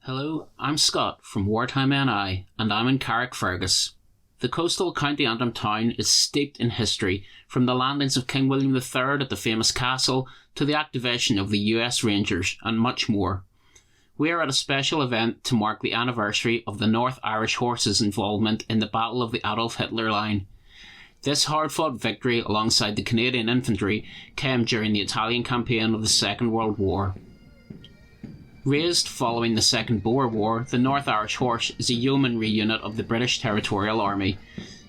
Hello, I'm Scott from WartimeNI, and I'm in Carrickfergus. The coastal County Antrim town is steeped in history, from the landings of King William III at the famous castle to the activation of the US Rangers, and much more. We are at a special event to mark the anniversary of the North Irish Horse's involvement in the Battle of the Adolf Hitler Line. This hard-fought victory alongside the Canadian Infantry came during the Italian campaign of the Second World War. Raised following the Second Boer War, the North Irish Horse is a yeomanry unit of the British Territorial Army.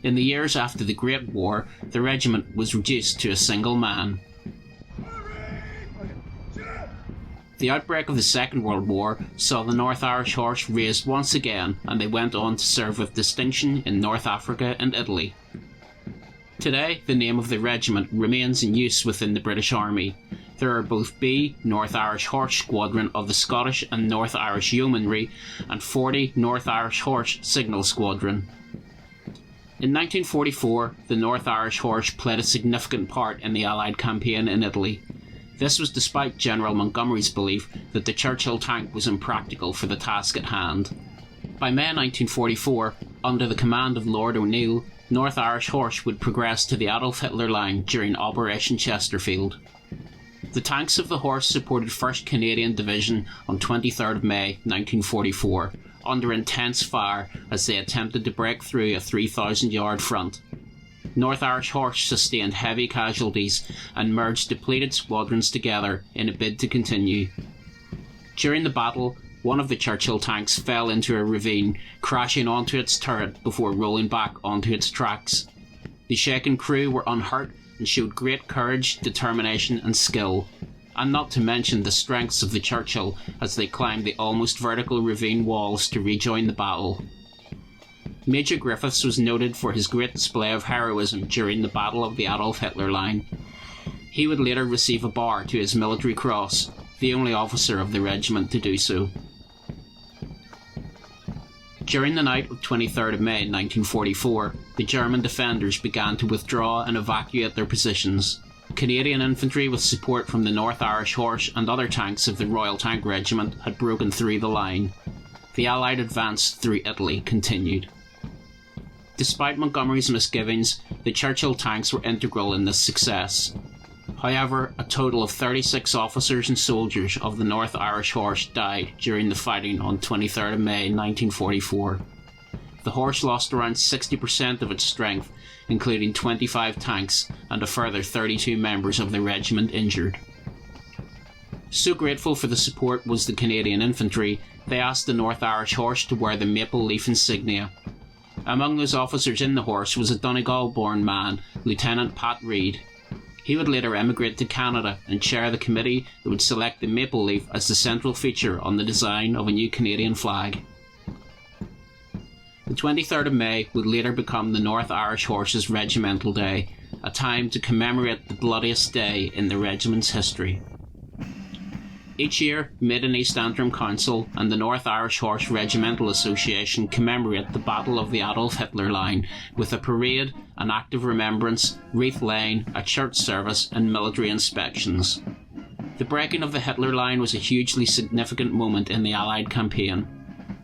In the years after the Great War, the regiment was reduced to a single man. The outbreak of the Second World War saw the North Irish Horse raised once again, and they went on to serve with distinction in North Africa and Italy. Today, the name of the regiment remains in use within the British Army. There are both B, North Irish Horse Squadron of the Scottish and North Irish Yeomanry, and 40 North Irish Horse Signal Squadron. In 1944, the North Irish Horse played a significant part in the Allied campaign in Italy. This was despite General Montgomery's belief that the Churchill tank was impractical for the task at hand. By May 1944, under the command of Lord O'Neill, North Irish Horse would progress to the Adolf Hitler Line during Operation Chesterfield. The tanks of the Horse supported 1st Canadian Division on 23rd May 1944, under intense fire as they attempted to break through a 3,000-yard front. North Irish Horse sustained heavy casualties and merged depleted squadrons together in a bid to continue. During the battle, one of the Churchill tanks fell into a ravine, crashing onto its turret before rolling back onto its tracks. The shaken crew were unhurt and showed great courage, determination and skill, and not to mention the strengths of the Churchill as they climbed the almost vertical ravine walls to rejoin the battle. Major Griffiths was noted for his great display of heroism during the Battle of the Adolf Hitler Line. He would later receive a bar to his military cross, the only officer of the regiment to do so. During the night of 23rd of May 1944, the German defenders began to withdraw and evacuate their positions. Canadian Infantry with support from the North Irish Horse and other tanks of the Royal Tank Regiment had broken through the line. The Allied advance through Italy continued. Despite Montgomery's misgivings, the Churchill tanks were integral in this success. However, a total of 36 officers and soldiers of the North Irish Horse died during the fighting on 23rd of May 1944. The Horse lost around 60% of its strength, including 25 tanks and a further 32 members of the regiment injured. So grateful for the support was the Canadian Infantry, they asked the North Irish Horse to wear the maple leaf insignia. Among those officers in the Horse was a Donegal-born man, Lieutenant Pat Reid. He would later emigrate to Canada and chair the committee that would select the maple leaf as the central feature on the design of a new Canadian flag. The 23rd of May would later become the North Irish Horse's Regimental Day, a time to commemorate the bloodiest day in the regiment's history. Each year, Mid and East Antrim Council and the North Irish Horse Regimental Association commemorate the Battle of the Adolf Hitler Line with a parade, an act of remembrance, wreath laying, a church service and military inspections. The breaking of the Hitler Line was a hugely significant moment in the Allied campaign.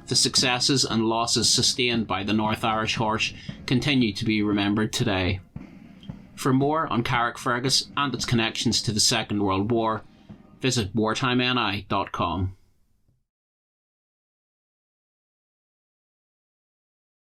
The successes and losses sustained by the North Irish Horse continue to be remembered today. For more on Carrickfergus and its connections to the Second World War, visit WartimeNI.com.